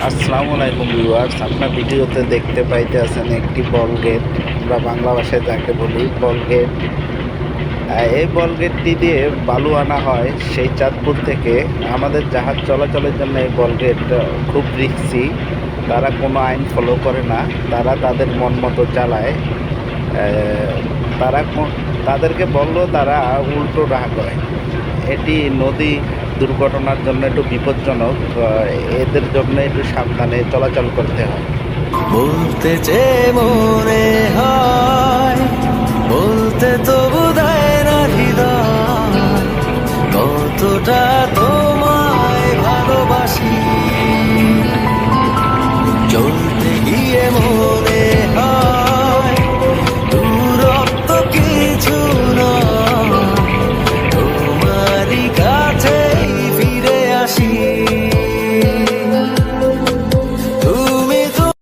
আসসালামু আলাইকুম ভিউয়ার্স, আপনার ভিডিওতে দেখতে পাইতে আছেন একটি বল গেট। আমরা বাংলা ভাষায় যাকে বলি বল গেট। এই বল গেটটি দিয়ে বালু আনা হয় সেই চাঁদপুর থেকে। আমাদের জাহাজ চলাচলের জন্য এই বল গেট খুব রিস্কি। তারা কোনো আইন ফলো করে না, তারা তাদের মন মতো চালায়। তারা তাদেরকে বললেও তারা উল্টো রাহ করে। এটি নদী দুর্ঘটনার জন্য একটু বিপজ্জনক। এদের জন্য একটু সাবধানে চলাচল করতে হয়। বলতে চেয়ে মনে হয়, বলতে তো বোধহয় না হৃদয়, কতটা তোমায় ভালোবাসি। চলতে গিয়ে